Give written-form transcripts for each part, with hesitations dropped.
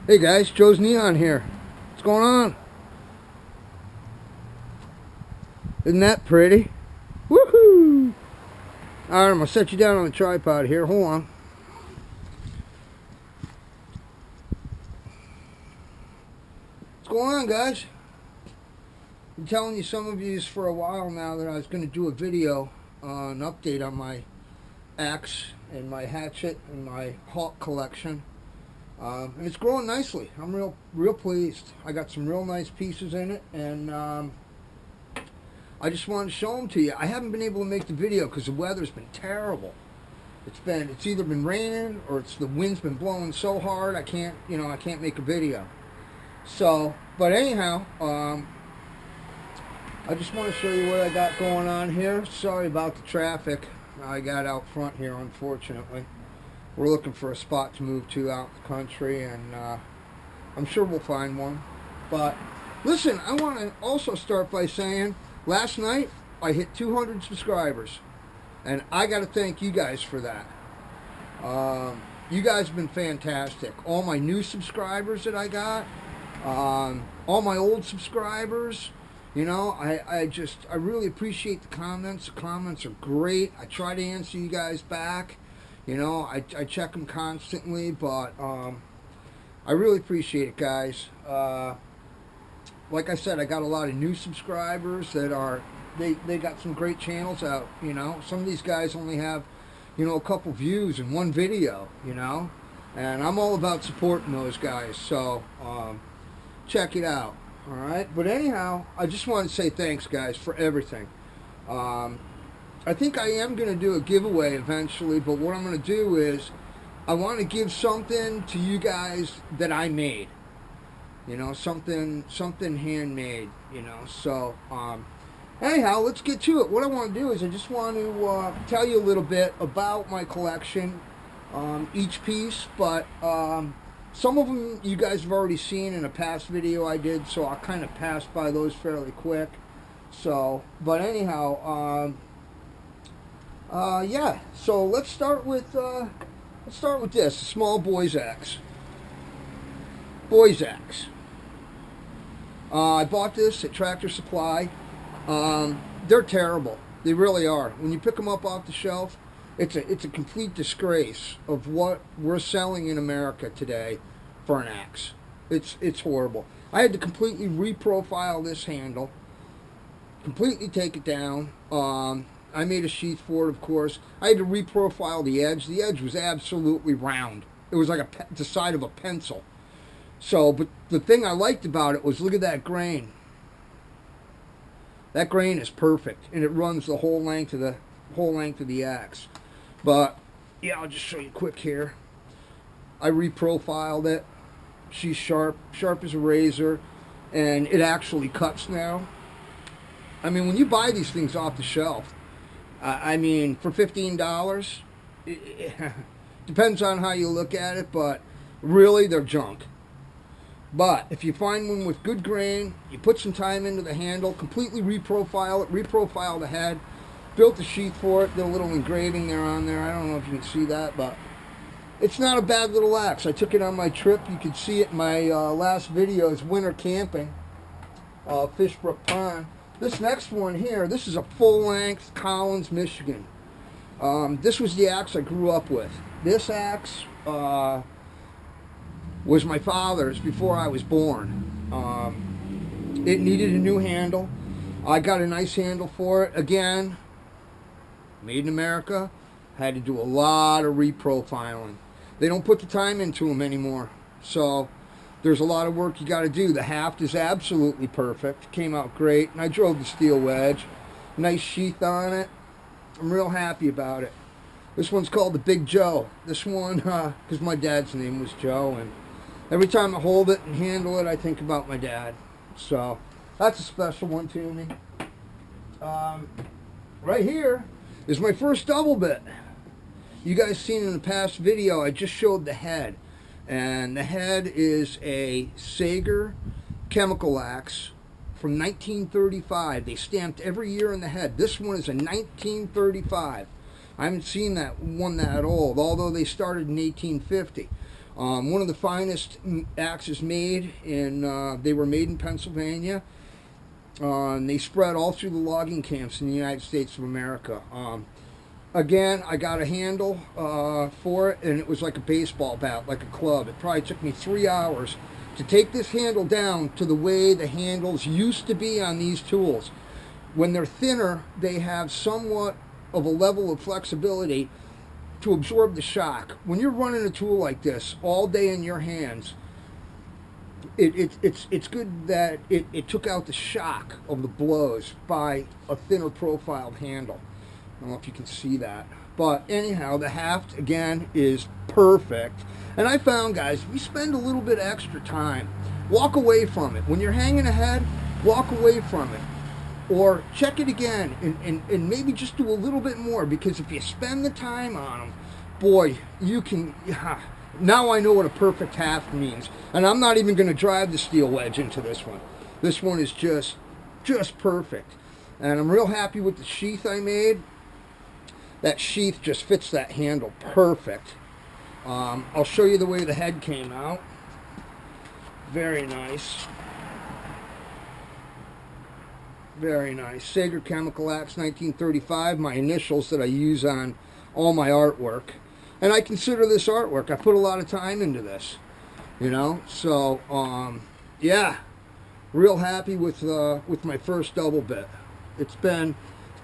Hey guys, Joe's Neon here. What's going on? Isn't that pretty? Woohoo! Alright, I'm going to set you down on the tripod here. Hold on. What's going on, guys? I've been telling you, some of you for a while now, that I was going to do a video, an update on my axe and my hatchet and my hawk collection. And it's growing nicely. I'm real pleased. I got some real nice pieces in it, and I just wanted to show them to you. I haven't been able to make the video because the weather's been terrible. It's either been raining or the wind's been blowing so hard I can't make a video. So, but anyhow, I just want to show you what I got going on here. Sorry about the traffic I got out front here, unfortunately. We're looking for a spot to move to out in the country, and I'm sure we'll find one. But listen, I want to also start by saying, last night I hit 200 subscribers, and I got to thank you guys for that. You guys have been fantastic. All my new subscribers that I got, all my old subscribers, you know, I really appreciate the comments. The comments are great. I try to answer you guys back. You know, I check them constantly, but I really appreciate it, guys. Like I said, I got a lot of new subscribers that they got some great channels out, you know. Some of these guys only have, you know, a couple views in one video, you know. And I'm all about supporting those guys, so check it out, all right? But anyhow, I just want to say thanks, guys, for everything. I think I am going to do a giveaway eventually, but what I'm going to do is I want to give something to you guys that I made. You know, something handmade, you know. So, anyhow, let's get to it. What I want to do is I just want to tell you a little bit about my collection, each piece, but some of them you guys have already seen in a past video I did, so I'll kind of pass by those fairly quick. So, but anyhow, yeah, so let's start with this, a small boy's axe. I bought this at Tractor Supply. They're terrible. They really are. When you pick them up off the shelf, it's a complete disgrace of what we're selling in America today for an axe. It's horrible. I had to completely reprofile this handle, completely take it down. I made a sheath for it, of course. I had to reprofile the edge. The edge was absolutely round. It was like the side of a pencil. So, but the thing I liked about it was, look at that grain. That grain is perfect, and it runs the whole length of the axe. But yeah, I'll just show you quick here. I reprofiled it. She's sharp as a razor, and it actually cuts now. I mean, when you buy these things off the shelf, I mean, for $15, it depends on how you look at it, but really, they're junk. But if you find one with good grain, you put some time into the handle, completely reprofile it, reprofile the head, built the sheath for it, did a little engraving there on there. I don't know if you can see that, but it's not a bad little axe. I took it on my trip. You can see it in my last videos, winter camping, Fishbrook Pond. This next one here, this is a full-length Collins, Michigan. This was the axe I grew up with. This axe was my father's before I was born. It needed a new handle. I got a nice handle for it. Again, made in America. Had to do a lot of reprofiling. They don't put the time into them anymore. So there's a lot of work you got to do. The haft is absolutely perfect. Came out great. And I drove the steel wedge. Nice sheath on it. I'm real happy about it. This one's called the Big Joe. This one, because my dad's name was Joe, and every time I hold it and handle it, I think about my dad. So that's a special one to me. Right here is my first double bit. You guys seen in the past video, I just showed the head. And the head is a Sager chemical axe from 1935. They stamped every year in the head. This one is a 1935. I haven't seen that one that old, although they started in 1850. One of the finest axes made they were made in Pennsylvania. And they spread all through the logging camps in the United States of America. Again, I got a handle for it, and it was like a baseball bat, like a club. It probably took me 3 hours to take this handle down to the way the handles used to be on these tools. When they're thinner, they have somewhat of a level of flexibility to absorb the shock. When you're running a tool like this all day in your hands, it's good that it took out the shock of the blows by a thinner profiled handle. I don't know if you can see that. But anyhow, the haft, again, is perfect. And I found, guys, if you spend a little bit extra time, walk away from it. When you're hanging ahead, walk away from it. Or check it again and maybe just do a little bit more, because if you spend the time on them, boy, you can... Now I know what a perfect haft means. And I'm not even going to drive the steel wedge into this one. This one is just perfect. And I'm real happy with the sheath I made. That sheath just fits that handle perfect. I'll show you the way the head came out. Very nice. Very nice. Sager Chemical Axe 1935, my initials that I use on all my artwork. And I consider this artwork. I put a lot of time into this, you know. So, yeah, real happy with my first double bit. It's been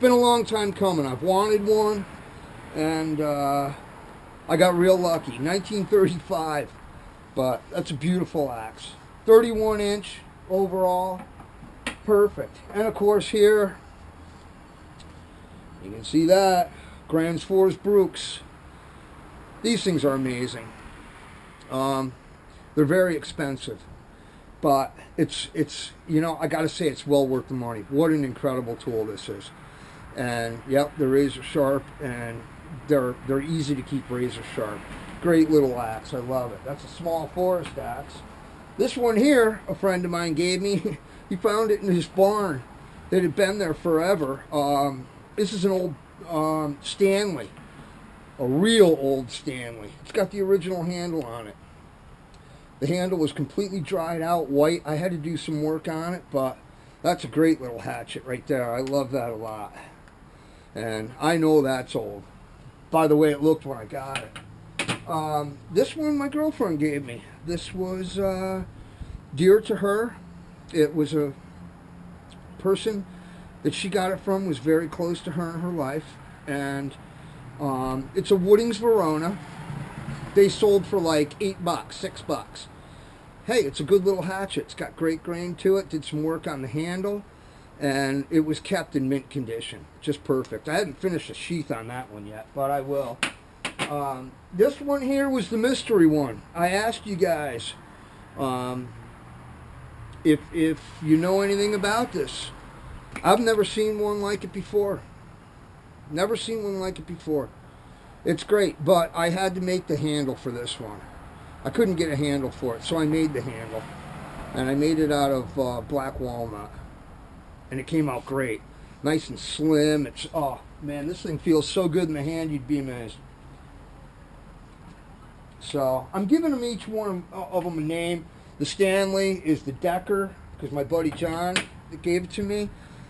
a long time coming. I've wanted one, and I got real lucky. 1935, but that's a beautiful axe. 31-inch overall, perfect. And of course here, you can see that Grand's Force Brooks. These things are amazing. They're very expensive, but it's you know, I gotta say, it's well worth the money. What an incredible tool this is. And yep, they're razor sharp, and they're easy to keep razor sharp. Great little axe. I love it. That's a small forest axe. This one here, a friend of mine gave me. He found it in his barn. It had been there forever. This is an old Stanley. A real old Stanley. It's got the original handle on it. The handle was completely dried out white. I had to do some work on it, but that's a great little hatchet right there. I love that a lot. And I know that's old, by the way it looked when I got it. This one my girlfriend gave me. This was dear to her. It was a person that she got it from, was very close to her in her life. And it's a Woodings Verona. They sold for like $8, $6. Hey, it's a good little hatchet. It's got great grain to it. Did some work on the handle, and it was kept in mint condition. Just perfect. I haven't finished the sheath on that one yet, but I will. This one here was the mystery one. I asked you guys if you know anything about this. I've never seen one like it before. Never seen one like it before. It's great, but I had to make the handle for this one. I couldn't get a handle for it, so I made the handle. And I made it out of black walnut. And it came out great. Nice and slim. It's, oh man, this thing feels so good in the hand, you'd be amazed. So, I'm giving them each one of them a name. The Stanley is the Decker, because my buddy John gave it to me.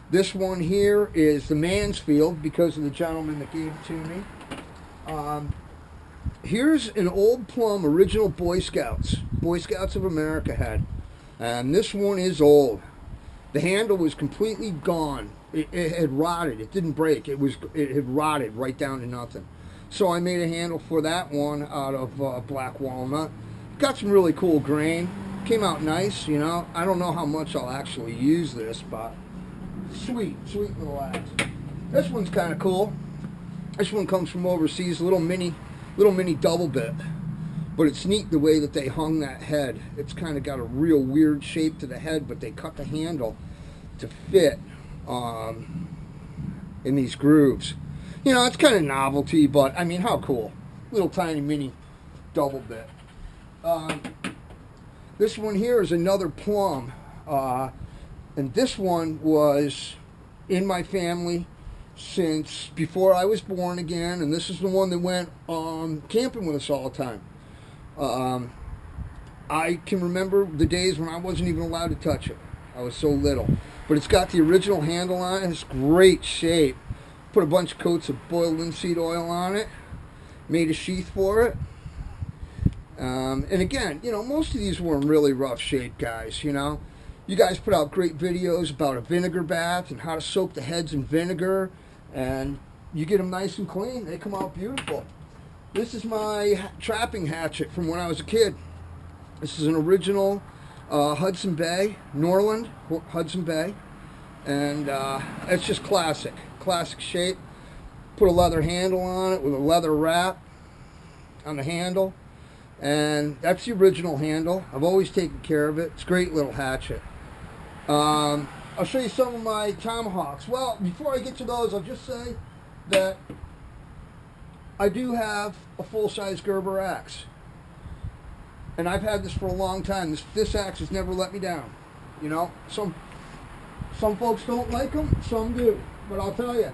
This one here is the Mansfield, because of the gentleman that gave it to me. Here's an old plum original Boy Scouts of America had. And this one is old. The handle was completely gone. It had rotted. It didn't break. It had rotted right down to nothing. So I made a handle for that one out of black walnut. Got some really cool grain. Came out nice, you know. I don't know how much I'll actually use this, but sweet little axe. This one's kind of cool. This one comes from overseas, little mini double bit. But it's neat the way that they hung that head. It's kind of got a real weird shape to the head, but they cut the handle to fit in these grooves. You know, it's kind of novelty, but I mean, how cool. Little tiny mini double bit. This one here is another plum. And this one was in my family since before I was born again. And this is the one that went camping with us all the time. I can remember the days when I wasn't even allowed to touch it. I was so little. But it's got the original handle on it. It's great shape. Put a bunch of coats of boiled linseed oil on it. Made a sheath for it. And again, you know, most of these were in really rough shape, guys, you know. You guys put out great videos about a vinegar bath and how to soak the heads in vinegar. And you get them nice and clean. They come out beautiful. This is my trapping hatchet from when I was a kid. This is an original Hudson Bay, Norland, Hudson Bay. And it's just classic shape. Put a leather handle on it with a leather wrap on the handle. And that's the original handle. I've always taken care of it. It's a great little hatchet. I'll show you some of my tomahawks. Well, before I get to those, I'll just say that I do have a full-size Gerber axe. And I've had this for a long time. This axe has never let me down. You know, some folks don't like them, some do. But I'll tell you,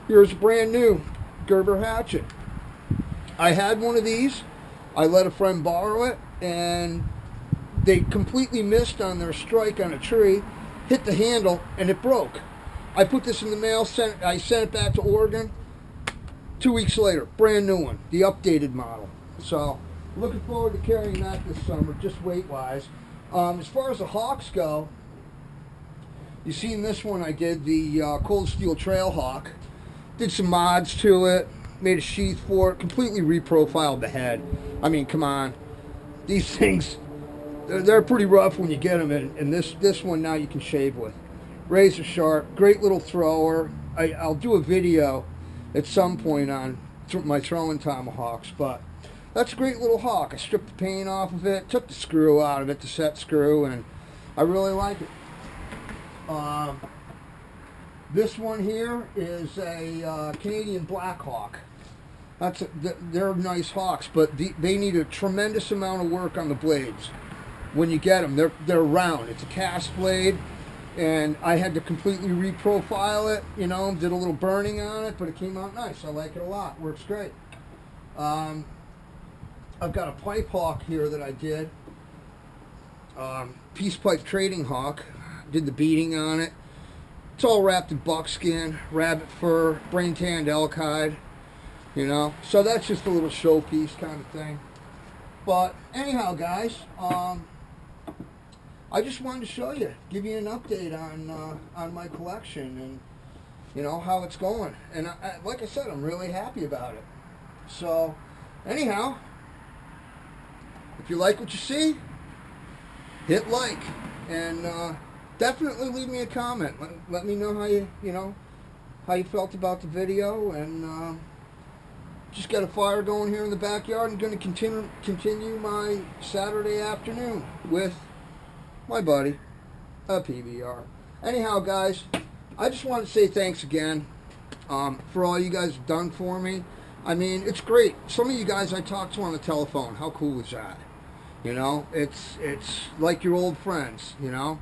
here's a brand new Gerber hatchet. I had one of these. I let a friend borrow it, and they completely missed on their strike on a tree, hit the handle, and it broke. I put this in the mail, I sent it back to Oregon. 2 weeks later, brand new one, the updated model. So, looking forward to carrying that this summer, just weight-wise. As far as the Hawks go, you seen this one I did, the Cold Steel Trail Hawk. Did some mods to it, made a sheath for it, completely reprofiled the head. I mean, come on. These things, they're pretty rough when you get them, and this one now you can shave with. Razor sharp, great little thrower. I'll do a video at some point on my throwing tomahawks, but that's a great little hawk. I stripped the paint off of it, took the screw out of it, the set screw, and I really like it. This one here is a Canadian Black Hawk. They're nice hawks, but they need a tremendous amount of work on the blades. When you get them, they're round. It's a cast blade, and I had to completely reprofile it. You know, did a little burning on it, but it came out nice. I like it a lot. Works great. I've got a pipe hawk here that I did. Peace pipe trading hawk. Did the beading on it. It's all wrapped in buckskin, rabbit fur, brain tanned elk hide. You know, so that's just a little showpiece kind of thing. But anyhow, guys, I just wanted to show you, give you an update on my collection and, you know, how it's going. And like I said, I'm really happy about it. So anyhow, if you like what you see, hit like, and definitely leave me a comment. Let me know how you felt about the video, and just got a fire going here in the backyard. I'm going to continue my Saturday afternoon with my buddy, a PBR. Anyhow, guys, I just want to say thanks again for all you guys have done for me. I mean, it's great. Some of you guys I talked to on the telephone. How cool is that? You know, it's like your old friends, you know.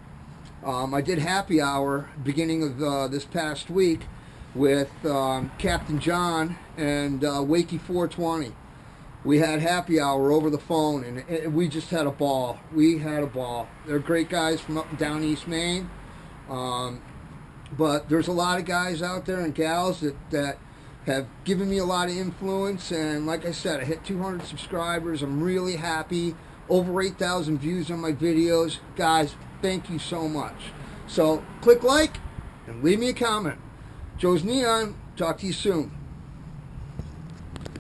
I did happy hour beginning of this past week with Captain John and Wakey 420. We had happy hour over the phone, and we just had a ball. We had a ball. They're great guys from up and down East Maine. But there's a lot of guys out there and gals that have given me a lot of influence, and like I said, I hit 200 subscribers. I'm really happy. Over 8,000 views on my videos. Guys, thank you so much. So click like and leave me a comment. Joe's Neon. Talk to you soon.